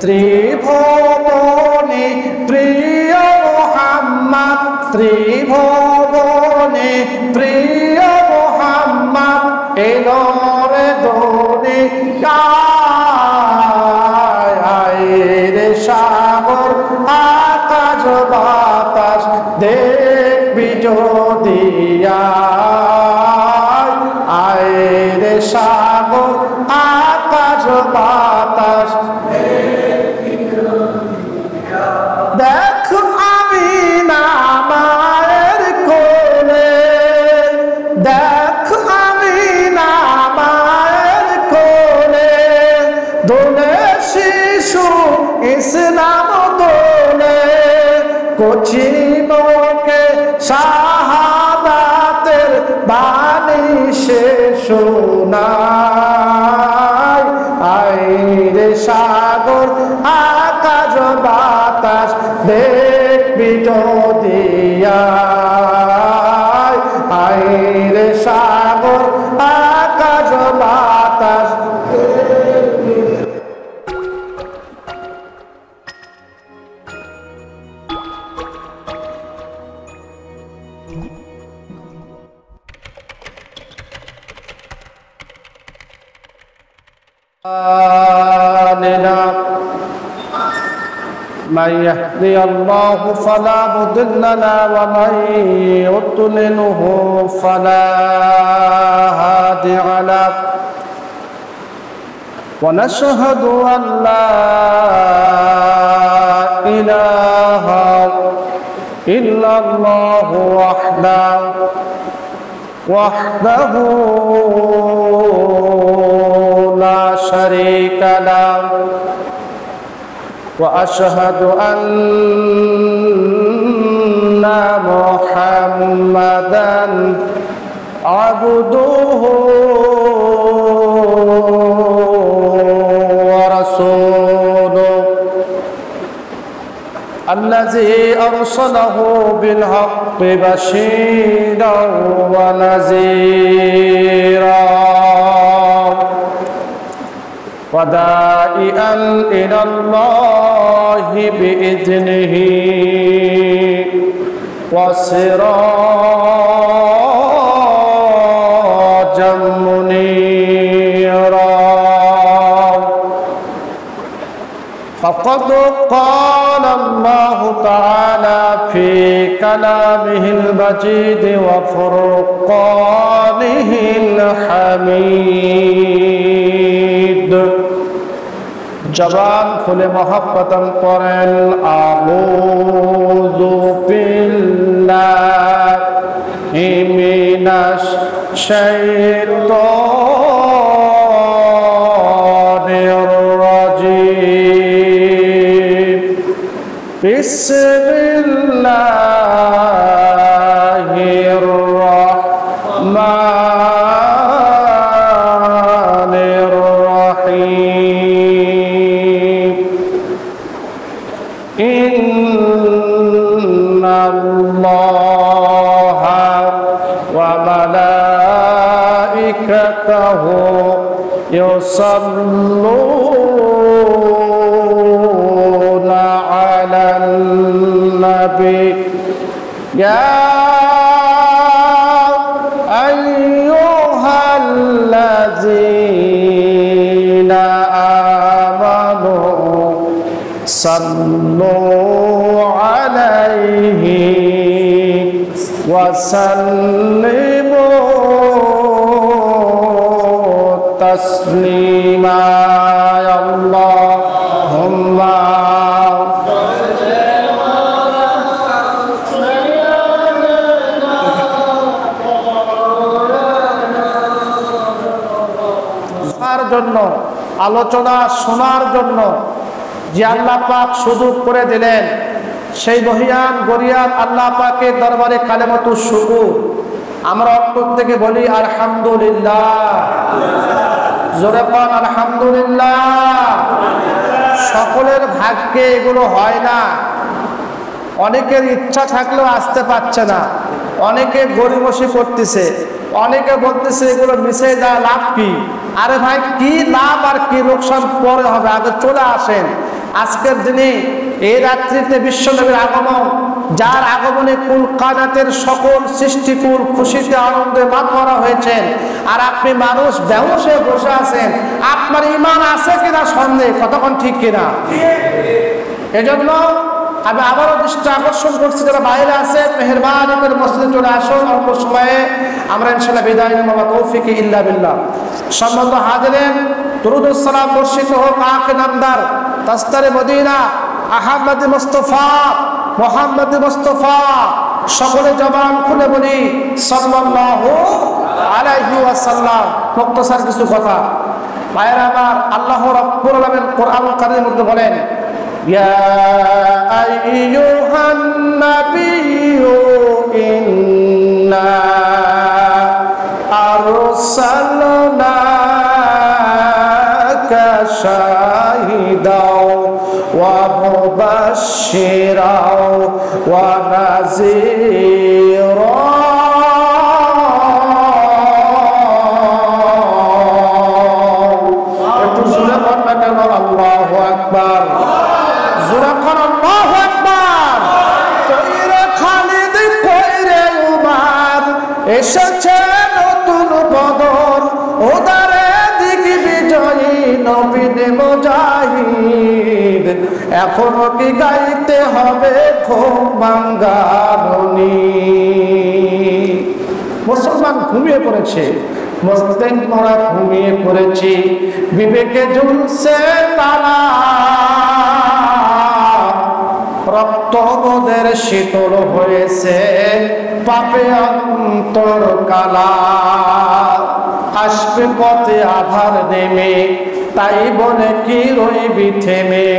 ত্রিভুবনে প্রিয় মুহাম্মদ, ত্রিভুবনে প্রিয় মুহাম্মদ এলো রে দুনিয়ায় রে সাগর আকাশ বাতাস দেখবি যদি আয় রে সাগর আকাশ বাতাস দেখ আমি না মায়ের কোলে, দেখ আমি না মায়ের কোলে দোলে শিশু ইসলাম দোলে কচি মুখে শাহাদাতের বাণী সে শোনায় আয় রে সাগর আকাশ বাতাস দেখবি যদি আয় রে সাগর আকাশ বাতাস من يهدي الله فلا مضل له ومن يضلله فلا هادي له ونشهد أن لا إله إلا الله وحده لا شريك له وأشهد أن محمدًا عبده ورسوله الذي أرسله بالحق بشيرا ونذيرا وداعيا إلى الله بإذنه وسراجا منيرا فقد قال الله تعالى في كلامه المجيد وفرقانه الحميد জবান খুলে মহব্বতন করেন আউযু বিল্লাহি মিনাশ শাইতানির রাজীম বিসমিল্লাহির রাহমানির রাহিম ইন্নাল্লাহা ওয়া মালাইকাতাহু ইউসাল্লুনা আলান নাবী ইয়া আইয়ুহাল্লাযীনা আমানু সাল্লু আলাইহি ওয়া সাল্লিমু তাসলিমা আল্লাহুম্মা জন্য আলোচনা শোনার জন্য যে আল্লাহ পাক সুযোগ করে দিলেন, সেই মহিয়ান গরিয়ান আল্লাহ পাকের দরবারে কালেমাতু শুকর আমরা অন্তর থেকে বলি আলহামদুলিল্লাহ। জোরে বল আলহামদুলিল্লাহ। সকলের ভাগ্যে এগুলো হয় না, অনেকের ইচ্ছা থাকলেও আসতে পারছে না, অনেকে গরিমসি করতেছে, অনেকে বলতেছে এগুলো মিশে যা লাভ কি। আরে ভাই, কি লাভ আর কি লোকসান পরে হবে, আগে চলে আসেন। আজকের দিনে এই রাত্রিতে বিশ্বনবীর আগমন, যার আগমনে কুল কায়নাতের সকল সৃষ্টিকুল খুশিতে আনন্দে মাতোয়ারা হয়েছেন, আর আপনি মানুষ বেহুশ হয়ে বসে আছেন। আপনার ঈমান আছে কিনা সন্দেহ, কতক্ষণ ঠিক কিনা? এজন্য আমি আবারও দৃষ্টি আকর্ষণ করছি, যারা বাইরে আছে মেহেরবানি করে মসজিদে চলে আসুন। অল্প সময়ে আমরা ইনশাআল্লাহ বিদায় নেব। তৌফিক ইল্লা বিল্লাহ। সম্মানিত হাজিরিন, দুরূদ ও সালাম বর্ষিত হোক আকে নামদার তাস্তারে মদিনা আহমদ মুস্তাফা মুহাম্মদ মুস্তাফা। সকলে জবান খুলে বলি সাল্লাল্লাহু আলাইহি ওয়াসাল্লাম। মুক্তসার কিছু কথা ভাইরা আমার, আল্লাহ রাব্বুল আলামিন কোরআনুল কারীমের মধ্যে বলেন, ইয়া আইয়ুহান নাবিয়্যু ইন্না আরসালনাকা শাহিদাও ওয়া মুবাশশিরাও ওয়া নাযীরা। একটু জোরে বলবেন কেন? আল্লাহু আকবার। জোরে বলুন আল্লাহু আকবার। কইরে খালিদ কইরে উমর, এসেছে নতুন বদর, ওদারে দিক বিজয়ী নবীন মুজাহিদ। এখনো কি গাইতে হবে ঘুম ভাঙ্গানি? মুসলমান ঘুমিয়ে পড়েছে, মুসলিম মোরা ঘুমিয়ে পড়েছি, বিবেকে ঝুলছে তালা, রক্তবোধের শীতল হয়েছে পাপে অন্তর কালা। আসবে পথে আধার নেমে, তাই বলে কি রইবি থেমে,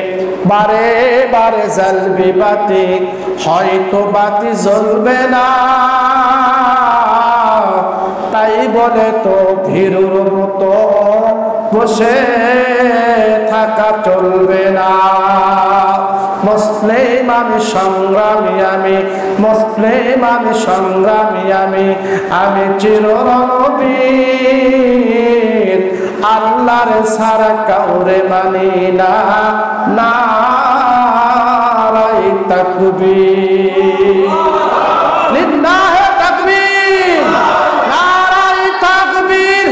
বারে বারে জ্বলবি বাতি, হয়তো বাতি জ্বলবে না, তাই বলে তো ভীরুর মতো বসে থাকা চলবে না। মুসলিম আমি সংগ্রামী, আমি মুসলিম আমি সংগ্রামী, আমি চিররণবীর, আল্লাহর ছাড়া কাউরে মানি না। নারায়ে তাকবীর, লিল্লাহি তাকবীর, নারায়ে তাকবীর।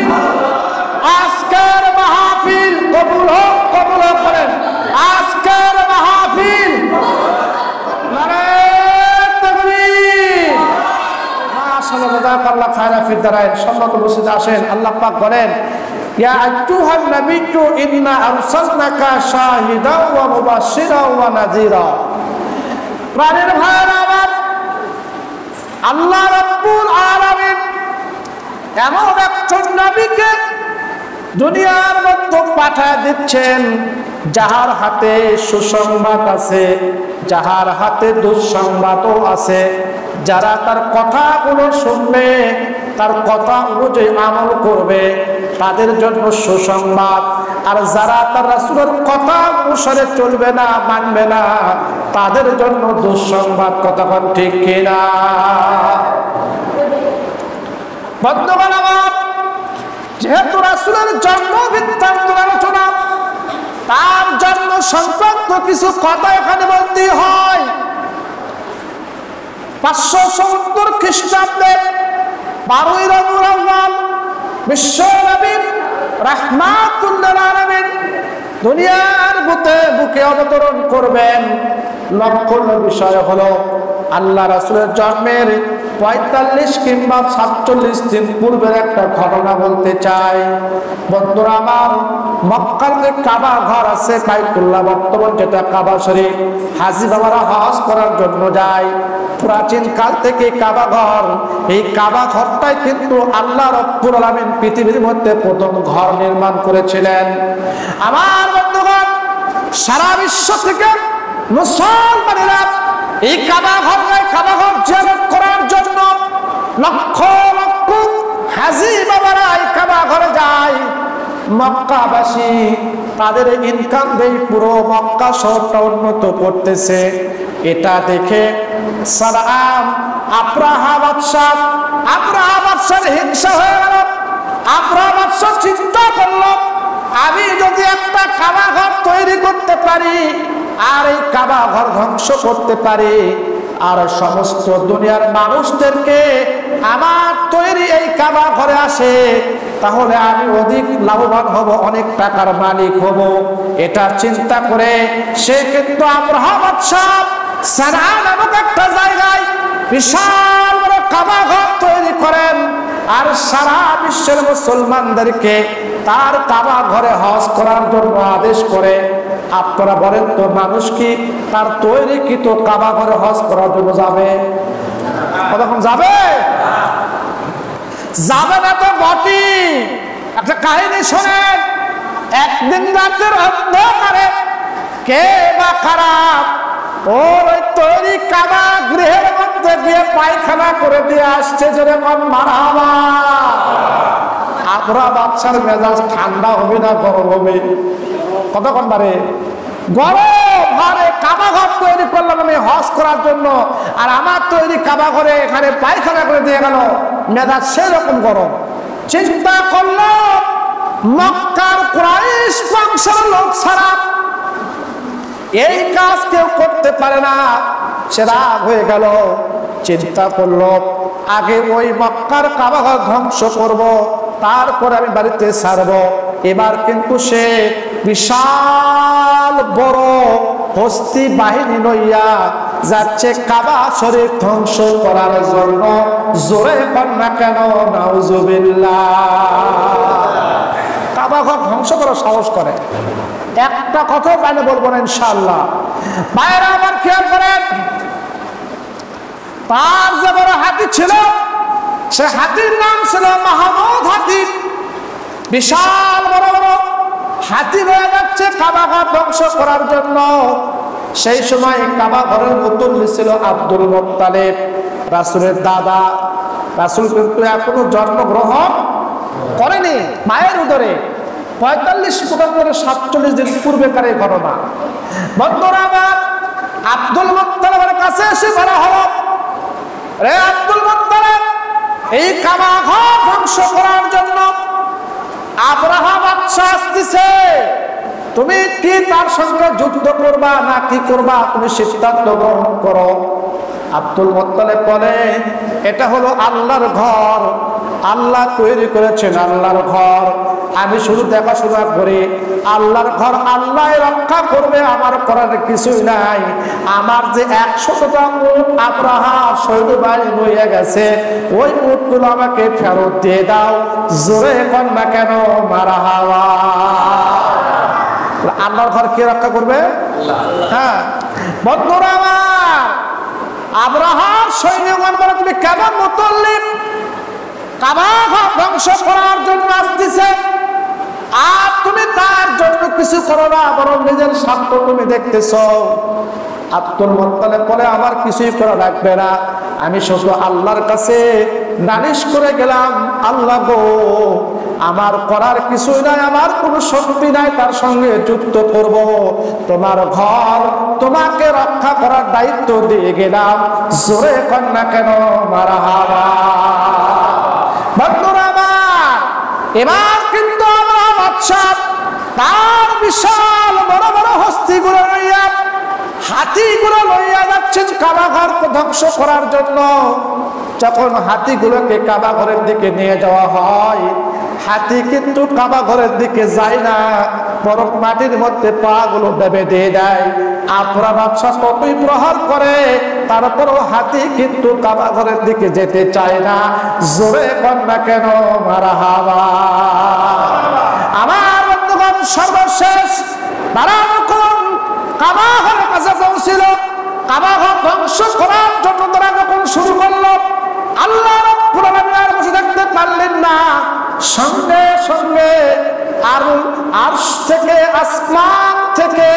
আজকের মাহফিল কবুল হোক, কবুল করেন আজকের মাহফিল। নারায়ে তাকবীর। মাশাআল্লাহ, জাযাকাল্লাহ খায়রা ফিদ দারাইন। সম্মানিত উপস্থিত আসেন, আল্লাহ পাক বলেন, ইয়া আইয়ুহান নাবিয়্যু ইন্না আরসালনাকা শাহিদাও ওয়া মুবাশশিরাও ওয়া নাযীরা। প্রাণের ভাইরা আমার, আল্লাহ রাব্বুল আলামিন এমন একজন নবীকে দুনিয়ার মধ্যে পাঠিয়ে দিচ্ছেন, যাহার হাতে সুসংবাদ আছে, যাহার হাতে দুঃসংবাদও আছে। যারা তার কথাগুলো শুনবে, তার কথা অনুযায়ী আমল করবে, তাদের জন্য সুসংবাদ। আর যারা তার রাসূলের কথা অনুসারে চলবে না, মানবে না, তাদের জন্য দুঃসংবাদ। কতক্ষণ ঠিক কিনা? বন্ধুগণ আমার, যেহেতু রাসূলের জন্ম বৃত্তান্ত আলোচনা, তার জন্ম সংক্রান্ত কিছু কথা এখানে বলতে হয়। 570 খ্রিস্টাব্দে 12ই রবিউল আউয়াল বিশ্ব নবী রাহমাতুল্লিল আলামিন দুনিয়ার বুকে অবতরণ করবেন। লক্ষ্য বিষয় হলো আল্লাহ রাসূলের জন্মের 45 কিংবা 47 দিন পূর্বের একটা ঘটনা বলতে চাই। বন্ধুরা আমার, মক্কার যে কাবা ঘর আছে বাইতুল্লাহ, বর্তমান যেটা কাবা শরীফ, হাজী বাবারা হজ করার জন্য যায়। প্রাচীন কাল থেকে কাবা ঘর, এই কাবা ঘরটাই কিন্তু আল্লাহ রাব্বুল আলামিন পৃথিবীর মধ্যে প্রথম ঘর নির্মাণ করেছিলেন। আমার বন্ধুগণ, সারা বিশ্ব থেকে মুসলমানেরা এই কাবা ঘর জিয়ারত করার জন্য লক্ষ লক্ষ হাজী বাবারা এই কাবা ঘরে যায়। মক্কাবাসী তাদের ইনকাম দিয়ে পুরো মক্কা শহরটা উন্নত করতেছে। এটা দেখে সালাম আব্রাহা বাদশার হিংসা হয়ে গেল। আব্রাহা বাদশা চিন্তা করলো, আমি যদি একটা কাবা ঘর তৈরি করতে পারি, আর এই কাবা ঘর ধ্বংস করতে পারি আর সমস্ত দুনিয়ার মানুষদেরকে আমার তৈরি এই কাবা ঘরে আসে, তাহলে আমি অধিক লাভবান হব, অনেক টাকার মালিক হব। এটা চিন্তা করে সে কিন্তু আব্রাহা বাদশা সানা নামক একটা জায়গায় বিশাল বড় কাবা ঘর তৈরি করেন আর সারা বিশ্বের মুসলমানদেরকে তার কাবা ঘরে হজ করার জন্য আদেশ করে। আপনারা বলেন তো, মানুষ কি তার তৈরিকৃত কাবা ঘরে হজ করার জন্য যাবে? কতক্ষণ যাবে? যাবে না তো বটি। একটা কাহিনী শোনেন। একদিন রাতের অন্ধকারে কে বা খারাপ ওর ওই তৈরি কাবা গৃহের মধ্যে গিয়ে পায়খানা করে দিয়ে আসছে, যেরকম মারহাবা। আব্রাহা বাদশার মেজাজ ঠান্ডা হবে না গরম হবে? কতক্ষণ বারে? গরম। আরে কাবা ঘর তৈরি করলাম আমি হজ করার জন্য, আর আমার তৈরি কাবা ঘরে এখানে পায়খানা করে দিয়ে গেল, মেজাজ সেরকম গরম। চিন্তা করলো মক্কার কুরাইশ বংশের লোক ছাড়া এই কাজ কেউ করতে পারে না। সে রাগ হয়ে গেল, চিন্তা করলো আগে ওই মক্কার কাবা ঘর ধ্বংস করব, তারপর আমি বাড়িতে ছাড়বো। এবার কিন্তু সে বিশাল বড় হস্তি বাহিনী লইয়া যাচ্ছে কাবা শরীফ ধ্বংস করার জন্য। জোরে কন্যা কেন নাউজুবিল্লাহ। কাবা ঘর ধ্বংস করার সাহস করে। একটা কথা বাইরে বলবো না ইনশাআল্লাহ। বাইরে আবার খেয়াল করেন, তার যে বড় হাতি ছিল, সে হাতির নাম ছিল মাহমুদ হাতি। বিশাল বড় বড় হাতি রয়ে যাচ্ছে কাবা ঘর ধ্বংস করার জন্য। সেই সময় কাবা ঘরের মুতল্লি ছিল আব্দুল মুত্তালিব, রাসূলের দাদা। রাসূল কিন্তু এখনো জন্মগ্রহণ করেনি, মায়ের উদরে 45-47 দিন পূর্বেকার এই ঘটনা। বন্ধুরা আমার, আব্দুল মুত্তালিবের কাছে এসে বলা হলো, রে আব্দুল মুত্তালিব, এই কাবা ঘর ধ্বংস করার জন্য আব্রাহা বাদশা আসতেছে, তুমি কি তার সঙ্গে যুদ্ধ করবা না কি করবা, তুমি সিদ্ধান্ত গ্রহণ করো। আব্দুল মুত্তালিব বলে, এটা হলো আল্লাহর ঘর, আল্লাহ তৈরি করেছেন আল্লাহর ঘর, আমি শুধু দেখাশোনা করি। আল্লাহর ঘর আল্লাহ রক্ষা করবে, আমার করার কিছুই নাই। আমার যে 100টা উট আব্রাহা সৈন্যবাহিনী নিয়ে গেছে, ওই উটগুলো আমাকে ফেরত দিয়ে দাও। জোরে কন্যা কেন মারহাবা। আল্লাহর ঘর কে রক্ষা করবে? হ্যাঁ বন্ধুরা আমার, আব্রাহার সৈন্যগণ বলে, তুমি কেমন মুতাল্লিব, কাবা ঘর ধ্বংস করার জন্য আসতেছে, আর তুমি তার জন্য কিছু করো না, বরং নিজের স্বার্থ তুমি দেখতেছ। আব্দুল মুত্তালিব বলে, আমার কিছুই করা লাগবে না, আমি শুধু আল্লাহর কাছে নালিশ করে গেলাম, আল্লাহ গো, আমার করার কিছুই নাই, আমার কোনো শক্তি নাই তার সঙ্গে যুদ্ধ করব। তোমার ঘর তোমাকে রক্ষা করার দায়িত্ব দিয়ে গেলাম। জোরে কন্যা কেন মারহাবা। বন্ধুরা আমার, এবার কিন্তু আমরা বাদশা তার বিশাল বড় বড় হস্তিগুলো লইয়া, হাতিগুলো লইয়া যাচ্ছেন কাবা ঘর ধ্বংস করার জন্য। যখন হাতিগুলোকে কাবা ঘরের দিকে নিয়ে যাওয়া হয়, হাতি কিন্তু কাবা ঘরের দিকে যায় না, বরং মাটির মধ্যে পা গুলো দেবে দিয়ে দেয়। আব্রাহা বাদশা কতই প্রহার করে, তারপরও হাতি কিন্তু কাবা ঘরের দিকে যেতে চায় না। জোরে কন্যা কেন মারহাবা। আমার বন্ধুগণ, সর্বশেষ তারা যখন কাবা ঘরের কাছে পৌঁছিল, কাবা ঘর ধ্বংস করার জন্য তারা যখন শুরু করলো, আল্লাহ রাব্বুল আলামিন আর বসে থাকতে পারলেন না। সঙ্গে সঙ্গে আরশ থেকে, আসমান থেকে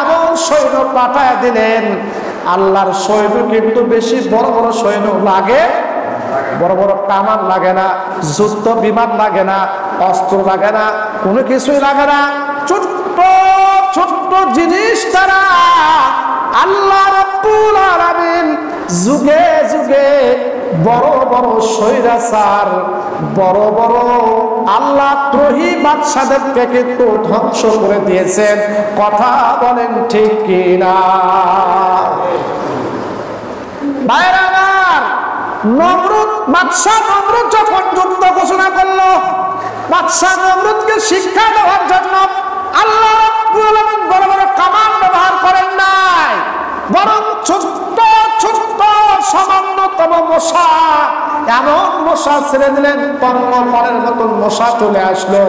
এমন সৈন্য পাঠায় দিলেন। আল্লাহর সৈন্য কিন্তু বেশি বড় বড় সৈন্য লাগে, বড় বড় কামান লাগে না, যুদ্ধ বিমান লাগে না, অস্ত্র লাগে না, কোনো কিছুই লাগে না। ছোট্ট ছোট্ট জিনিস তারা আল্লাহ রাব্বুল আলামিন যুগে যুগে বড় বড় স্বৈরাচার, বড় বড় আল্লাহ দ্রোহী বাদশাদেরকে কিন্তু ধ্বংস করে দিয়েছেন। কথা বলেন ঠিক কিনা? ভাইরা আমার, নমরুদ বাদশা নমরুদ যখন যুদ্ধ ঘোষণা করলো, বাদশা নমরুদকে শিক্ষা দেওয়ার জন্য আল্লাহ রাব্বুল আলামিন বড় বড় কামান ব্যবহার করেন নাই, বরং ছোট্ট ছোট্ট সামান্যতম মশা, এমন মশা ছেড়ে দিলেন, পঙ্গপালের মতন মশা চলে আসলো।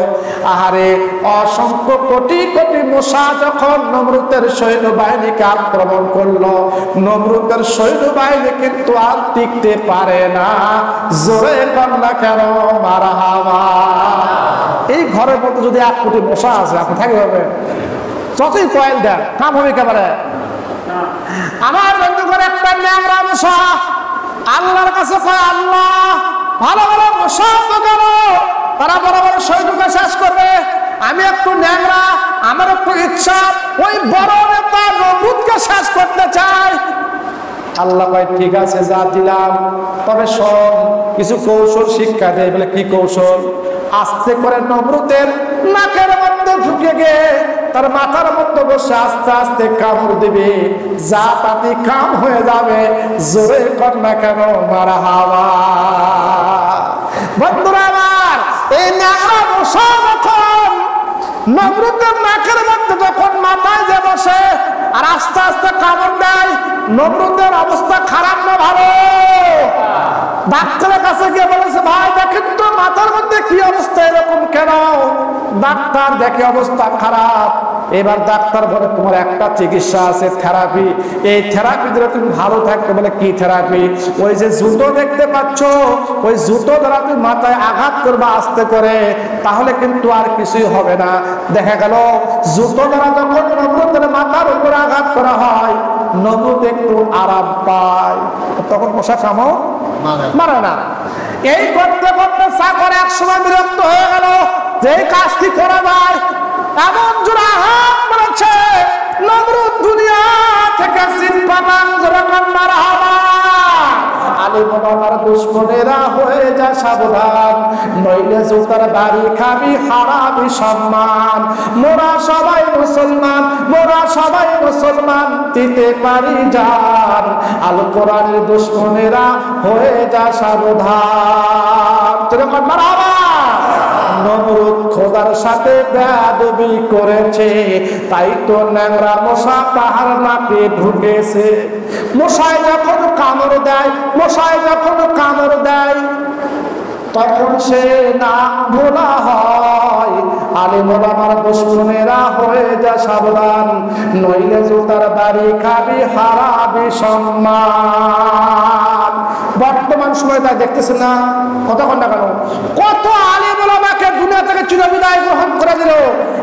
আহারে, অসংখ্য কোটি কোটি মশা যখন নমরুদের সৈন্যবাহিনীকে আক্রমণ করলো, নমরুদের সৈন্যবাহিনী কিন্তু আর টিকতে পারে না। জোরে কন্যা কেন মারহাবা। এই ঘরের মধ্যে যদি 1 কোটি মশা আছে, আপনি থাকতে হবে, যতই কয়েল দেন কাম হবে একেবারে। আমার বন্ধু করে একটা ন্যাংরা মশা আল্লাহর কাছে কয়, আল্লাহ ভালো ভালো মশা তো কেন, তারা বড় বড় সৈন্যকে শেষ করবে, আমি একটু ন্যাংরা, আমার একটু ইচ্ছা ওই বড় নেতা নমরুদকে শেষ করতে চাই। আল্লাহ কয়, ঠিক আছে, যা দিলাম, তবে সব কিছু কৌশল শিক্ষা দেয়। বলে কি কৌশল? আস্তে করে নমরুদের নাকের মধ্যে ঢুকে গিয়ে তার মাথার মধ্যে বসে আস্তে আস্তে কামড় দিবে, যা তাতে কাম হয়ে যাবে। জোরে কর না কেন মারহাবা। বন্ধুরা আমার, এই ন্যাংরা মশা যখন নমরুদের নাকের মধ্যে যখন মাথায় যে বসে আর আস্তে আস্তে কামড় দেয়, নমরুদের অবস্থা খারাপ না ভালো? ডাক্তারের কাছে গিয়ে বলেছে, ভাই দেখেন তো মাথার মধ্যে কি অবস্থা, এরকম কেন? ডাক্তার দেখে অবস্থা খারাপ। এবার ডাক্তার বলে, তোমার একটা চিকিৎসা আছে, থেরাপি। এই থেরাপি দিলে তুমি ভালো থাকতে। বলে কি থেরাপি? ওই যে জুতো দেখতে পাচ্ছ, ওই জুতো দ্বারা তুমি মাথায় আঘাত করবা আস্তে করে, তাহলে কিন্তু আর কিছুই হবে না। দেখা গেল জুতো দ্বারা যখন নমরুদের মাথার উপর আঘাত করা হয়, নমরুদ একটু আরাম পায়, তখন মশা কামড় মারে না। এই করতে করতে চাকর এক সময় বিরক্ত হয়ে গেল, যে কাজটি করা যায়, এমন জোরে আঘাত করেছে, নমরুদ দুনিয়া থেকে সিনপামান যখন মারহাবা। আলী মোলামার দুশ্মনেরা হয়ে যা সাবধান, নইলে জুতার বাড়ি খাবি, হারাবি সম্মান। মোরা সবাই মুসলমান, মোরা সবাই মুসলমান, দিতে পারি জান। আল কোরআনের দুশ্মনেরা হয়ে যা সাবধান। যখন মারহাবা। নমরুদ খোদার সাথে বেয়াদবি করেছে, তাই তো ন্যাংরা মশা তাহার নাকে ঢুকেছে। মশায় যখন কামড় দেয়, মশায় যখন কামড় দেয়, তখন সে নাক ভোলা হয়। আলিম ওলামার দুশমনেরা হয়ে যা সাবধান, নইলে জুতার বাড়ি খাবি, হারাবি সম্মান। বর্তমান সময় তাই দেখতেছেন না, কতক্ষণ না কেন কত আলিম ওলামাকে দুনিয়া থেকে চিরবিদায় গ্রহণ করে দিল।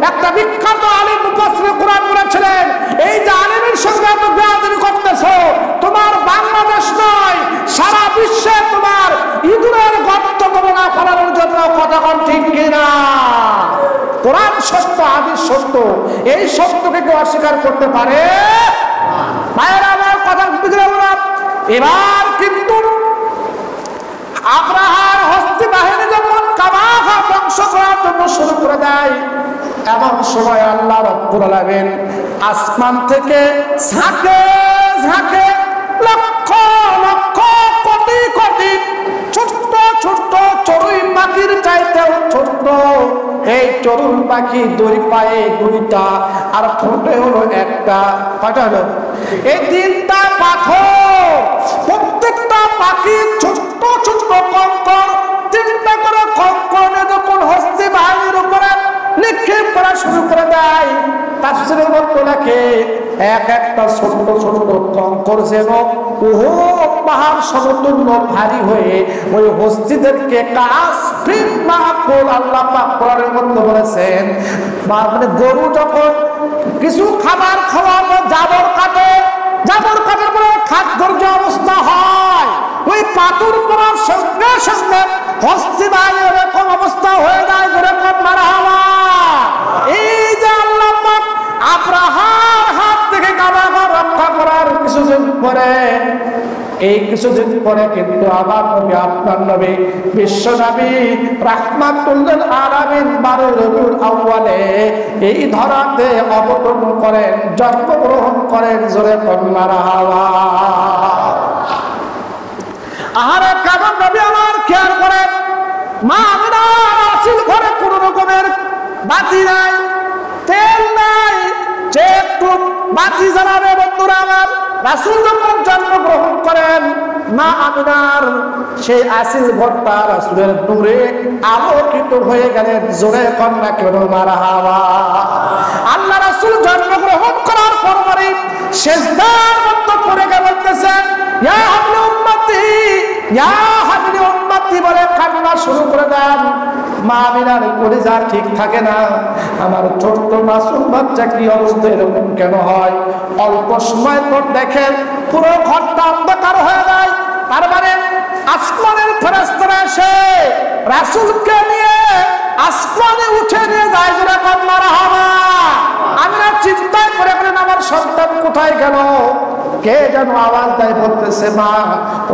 একটা বিখ্যাত আলিম মুফাসসির কোরআন বলেছিলেন, এই যে আলিমের সঙ্গে এত বেয়াদবি করতেছো, তোমার বাংলাদেশ নয়, সারা বিশ্বে তোমার ইঁদুরের গর্ত গণনা করার জন্য। কতক্ষণ ঠিক কিনা? কোরআন সত্য, হাদিস সত্য, এই সত্যকে কেউ অস্বীকার করতে পারে? ভাইয়েরা আমার কথা বুঝলে বললাম। এবার কিন্তু আব্রাহার হস্তি বাহিনী যখন কাবাঘা ধ্বংস করার জন্য শুরু করে দেয়, এমন সময় আল্লাহ রাব্বুল আলামিন আসমান থেকে ঝাঁকে ঝাঁকে লক্ষ লক্ষ কোটি কোটি ছোট্ট ছোট্ট চড়ুই পাখির চাইতেও ছোট্ট এই চড়ুই পাখি, দুই পায়ে দুইটা আর ঠোঁটে হলো একটা, কয়টা হলো? এই তিনটা পাথর, প্রত্যেকটা পাখি ছোট্ট ছোট্ট কঙ্কর, তিনটা করে কঙ্করে যখন হস্তি বাহিনীর উপরে নিক্ষেপ করা শুরু করে দেয়, তাফসীরের মধ্যে লেখে এক একটা ছোট্ট ছোট্ট কঙ্কর যেন উহুদ পাহাড় সমতুল্য ভারী হয়ে ওই হস্তিদেরকে কাসফিন মাকুল। আল্লাহ পাক কোরআনের মধ্যে বলেছেন, মানে গরু যখন কিছু খাবার খাওয়ানো জাবর কাটে, জাবর কাটার পরে খাদ্যর যে অবস্থা হয়, ওই পাথর পড়ার সঙ্গে সঙ্গে হস্তি বাহিনী এরকম অবস্থা হয়ে যায়। যেরকম মারহাবা। এই যে আল্লাহ পাক আব্রাহার হাত থেকে কাবাঘর রক্ষা করার কিছুদিন পরে এই কিছুদিন পরে কিন্তু আমার নবী, আপনার নবী, বিশ্ব নবী রাহমাতুল লিল আলামিন 12 রবিউল আউয়ালে এই ধরাতে অবতরণ করেন, জন্মগ্রহণ করেন। জোরে কোন মারহাবা। আহারে কেমন নবী আমার, খেয়াল করেন, মা আমিনার আসিল ঘরে কোন রকমের বাতি নাই, তেল নাই, যে একটু বাতি জ্বালাবে বন্ধুরা আমার। রাসূল যখন জন্মগ্রহণ করেন, মা আমিনার সেই আসিল ঘরটা রাসূলের নূরে আলোকিত হয়ে গেলেন। জোরে কন্যা কেন মারহাবা। আল্লাহ রাসূল জন্মগ্রহণ করার পরপরই সিজদার মধ্যে পড়ে গিয়ে বলতেছেন, ইয়া হাবলি উম্মতি, ইয়া হাবলি উম্মতি বলে কান্না শুরু করে দেন। মা আমিনার কলিজা ঠিক থাকে না, আমার ছোট্ট মাসুম বাচ্চা কি অবস্থা, এরকম কেন হয়? অল্প সময় পর দেখেন পুরো ঘরটা অন্ধকার হয়ে যায়। তার মানে আসমানের ফেরেশতারা এসে রাসূলকে নিয়ে আসমানে উঠে নিয়ে যায়। যেরকম মারহাবা। আমিনা চিন্তায় করে বলেন, আমার সন্তান কোথায় গেল? কে যেন আওয়াজ দেয়, বলতেছে, মা,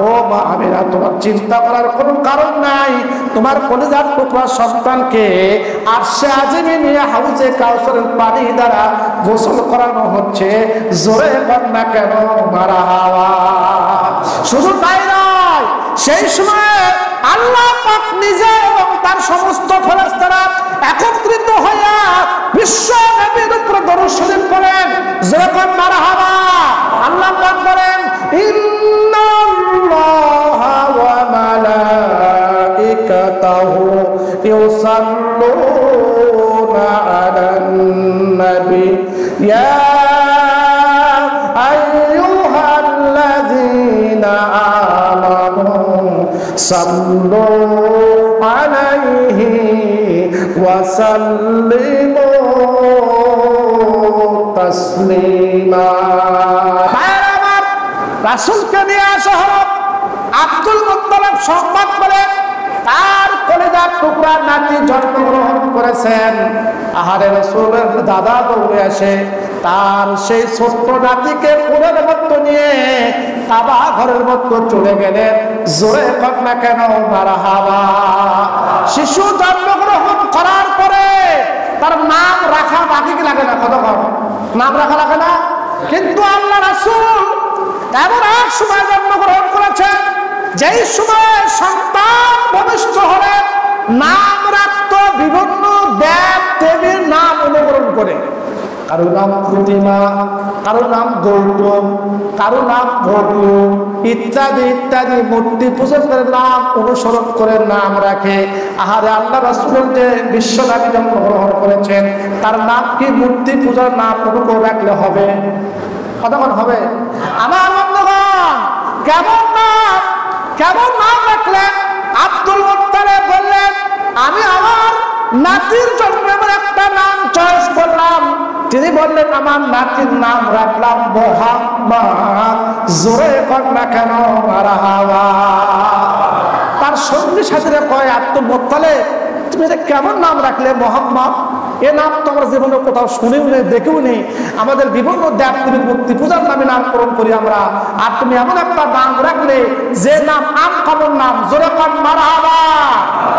ও মা আমিনা, তোমার চিন্তা করার কোনো কারণ নাই। তোমার কলিজার টুকরা সন্তানকে আরশে আজিমে নিয়ে হাউজে কাউসারের পানি দ্বারা গোসল করানো হচ্ছে। জোরে কন্যা কেন মারহাবা। শুধু তাই নয়, সেই সময় আল্লাহ পাক নিজে এবং তার সমস্ত ফেরেশতারা একত্রিত হইয়া বিশ্ব নবীর উপর দরুদ শরীফ পড়েন। জোরে কোন মারহাবা। আল্লাহ পাক বলেন, ইন্নাল্লাহা ওয়া মালাইকাতাহু ইউসাল্লুনা আলান নবী ইয়া আইয়ুহাল্লাযীনা আমানু সাল্লু আলাইহি ওয়া সাল্লিমু তাসলিমা। রাসূলকে নিয়ে আসা হলো। আব্দুল মুত্তালিব সংবাদ বলে তার কলিজার টুকরা নাতি জন্মগ্রহণ করেছেন। আহারে রাসূলের দাদা দৌড়ে আসে, তার সেই ছোট্ট নাতিকে কোলের মধ্যে নিয়ে কাবা ঘরের মধ্যে চলে গেলেন। জোরে কন্যা কেন মারহাবা। শিশু জন্মগ্রহণ করার পরে তার নাম রাখা বাকি লাগে না, কতক্ষণ নাম রাখা লাগে না? কিন্তু আল্লাহ রাসূল এমন এক সময় জন্মগ্রহণ করেছেন যেই সময় সন্তান ভূমিষ্ঠ হলে নাম রাখত বিভিন্ন দেব দেবীর নাম অনুকরণ করে। কারো নাম প্রতিমা, কারো নাম গৌতম, কারো নাম ভগু, ইত্যাদি ইত্যাদি মূর্তি পূজকের নাম অনুসরণ করে নাম রাখে। আহারে আল্লাহ রাসূল যে বিশ্বব্যাপী জন্মগ্রহণ করেছেন, তার নাম কি মূর্তি পূজার নাম অনুকরণ রাখলে হবে? কতক্ষণ হবে? আমার বন্ধুগণ, কেমন নাম রাখলেন? আব্দুল মুত্তালিব বললেন, আমি আমার নাতির জন্য এমন একটা নাম চয়েস করলাম। তিনি বললেন, আমার নাতির নাম রাখলাম মুহাম্মদ। জোরে কন্যা কেন মারহাবা। তার সঙ্গী সাথীরা কয়, আব্দুল মুত্তালিব, তুমি এটা কেমন নাম রাখলে মুহাম্মদ? এ নাম তো আমরা জীবনে কোথাও শুনেও নেই, দেখেও নেই। আমাদের বিভিন্ন দেবদেবীর মূর্তি পূজার নামে নামকরণ করি আমরা, আর তুমি এমন একটা নাম রাখলে যে নাম আনকমন নাম। জোরে কোন মারহাবা।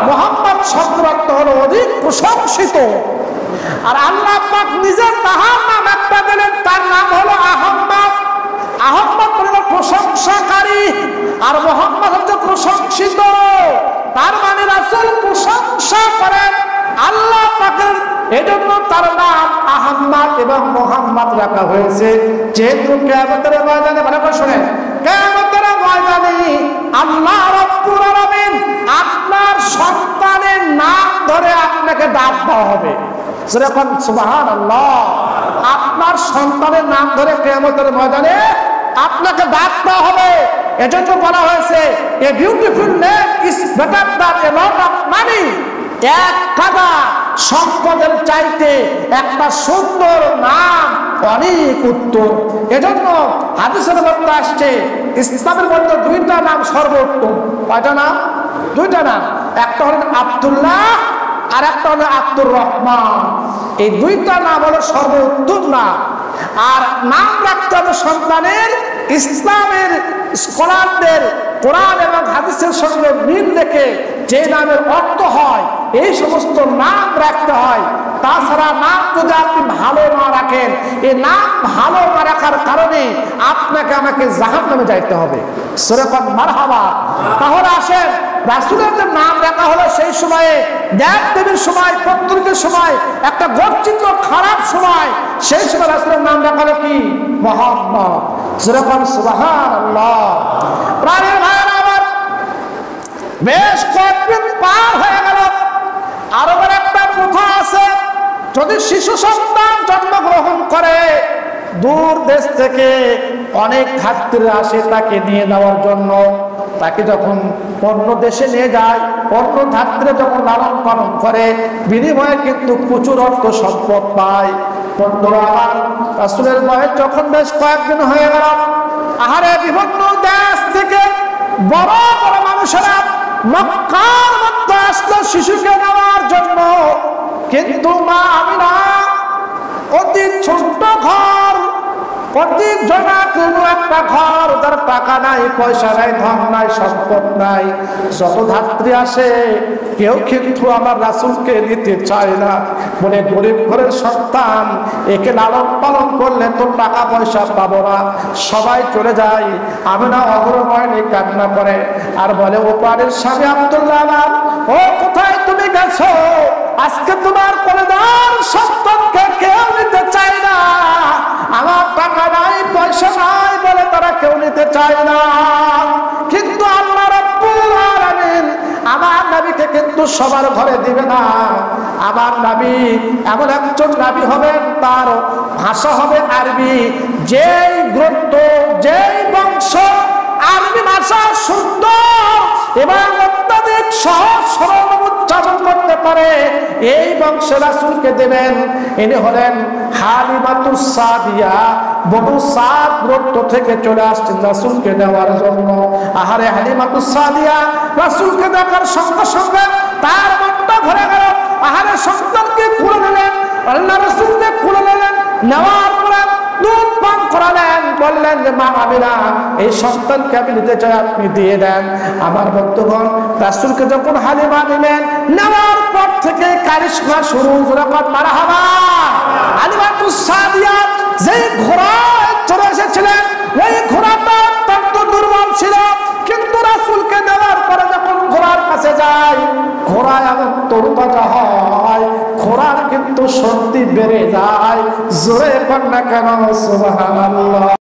মুহাম্মদ শব্দের অর্থ হলো অধিক প্রশংসিত। আর আল্লাহ পাক নিজে তাহার নাম একটা দিলেন, তার নাম হলো আহম্মদ। আহম্মদ মানে প্রশংসাকারী, আর মুহাম্মদ হচ্ছে প্রশংসিত। তার মানে রাসূল প্রশংসা করেন আল্লাহ পাকের, এজন্য তার নাম আহম্মদ এবং মুহাম্মদ রাখা হয়েছে। যেহেতু কিয়ামতের ময়দানে, ভালো করে শুনেন, কিয়ামতের ময়দানে আল্লাহ রাব্বুল আলামিন আপনার সন্তানের নাম ধরে আপনাকে ডাক দেওয়া হবে। যেরকম সুবহানাল্লাহ, আপনার সন্তানের নাম ধরে কিয়ামতের ময়দানে আপনাকে ডাক দেওয়া হবে। এজন্য বলা হয়েছে, a beautiful name is better than a lot of money. এক টাকা সম্পদের চাইতে একটা সুন্দর নাম অনেক উত্তম। এজন্য হাদিসের মধ্যে আসছে, ইসলামের মধ্যে দুইটা নাম সর্বোত্তম। কয়টা নাম? দুইটা নাম। একটা হলেন আব্দুল্লাহ, আর একটা হলো আব্দুর রহমান। এই দুইটা নাম হলো সর্বোত্তম নাম। আর নাম রাখতে হবে সন্তানের ইসলামের স্কলারদের কোরআন এবং হাদিসের সঙ্গে মিল রেখে যে নামের অর্থ হয় এই সমস্ত নাম রাখতে হয়। তাছাড়া নাম যদি আপনি ভালো না রাখেন, এই নাম ভালো না রাখার কারণে আপনাকে আমাকে জাহান্নামে যাইতে হবে। সূরা মারহাবা। তাহলে আসেন, রাসূলের যে নাম রাখা হলো সেই সময়ে দেব দেবীর সময়, পত্রিকের সময়, একটা গচ্ছিত খারাপ সময়, সেই সময় রাসূলের নাম রাখা হলো কি? মুহাম্মদ। সূরা সুবহানাল্লাহ। প্রাণের ভাইরা আমার, বেশ কয়েকদিন পার হয়ে গেল। আরবের একটা প্রথা আছে, যদি শিশু সন্তান জন্মগ্রহণ করে দূর দেশ থেকে অনেক ছাত্রীরা আসে তাকে নিয়ে যাওয়ার জন্য। তাকে যখন অন্য দেশে নিয়ে যায়, অন্য ছাত্রী যখন লালন পালন করে, বিনিময়ে কিন্তু প্রচুর অর্থ সম্পদ পায়। বন্ধুরা আমার, রাসূলের বয়স যখন বেশ কয়েকদিন হয়ে গেল, আহারে বিভিন্ন দেশ থেকে বড় বড় মানুষেরা মক্কার মধ্যে আসলো শিশুকে নেওয়ার জন্য। কিন্তু মা আমিনা অতি ছোট্ট ঘর, অতি জনা কোনো একটা ঘর, তার টাকা নাই, পয়সা নাই, ধন নাই, সম্পদ নাই। যত ধাত্রী আসে কেউ কিন্তু আমার রাসূলকে নিতে চায় না, বলে গরিব ঘরের সন্তান, একে লালন পালন করলে তো টাকা পয়সা পাবো না, সবাই চলে যায়। আমিনা অগ্রময়নি কান্না করে আর বলে, ও পারের স্বামী আব্দুল্লাহ, ও কোথায় তুমি গেছো? আজকে তোমার কলেজার সন্তানকে কেউ নিতে চায় না। আমার টাকা নাই, পয়সা নাই বলে তারা কেউ নিতে চায় না। কিন্তু আল্লাহ রাব্বুল আলামিন আমার নবীকে কিন্তু সবার ঘরে দিবে না। আমার নবী এমন একজন নবী হবেন, তার ভাষা হবে আরবি। যেই গ্রন্থ, যেই বংশ আরবি ভাষা সুন্দর এবং অত্যাধিক সহজ সরল উচ্চারণ করতে পারে, এই বংশে রাসূলকে দেবেন। ইনি হলেন হালিমাতুস সাদিয়া। বনু সাদ গোত্র থেকে চলে আসছেন রাসূলকে নেওয়ার জন্য। আহারে হালিমাতুস সাদিয়া রাসূলকে দেখার সঙ্গে সঙ্গে তার মনটা ভরে গেল। আহারে সন্তানকে খুলে নিলেন, আল্লাহ রাসূলকে খুলে নিলেন, নেওয়ার পরে দুধ পান করালেন, বললেন যে মা আমিনা, এই সন্তানকে আমি নিতে চাই, আপনি দিয়ে দেন। আমার বন্ধুগণ, রাসূলকে যখন হালিমা নিলেন, নেওয়ার পর থেকে কারিশমা শুরু। যখন মারহাবা, হালিমাতুস সাদিয়া যে ঘোড়ায় চড়ে এসেছিলেন, ওই ঘোড়াটা অত্যন্ত দুর্বল ছিল, কিন্তু রাসূলকে নেওয়ার পরে যখন ঘোড়ার কাছে যায়, ঘোড়া এমন তরুতাজা হয়, ঘোড়ার কিন্তু শক্তি বেড়ে যায়। জোরে কন্যা কেন? সুবহানাল্লাহ।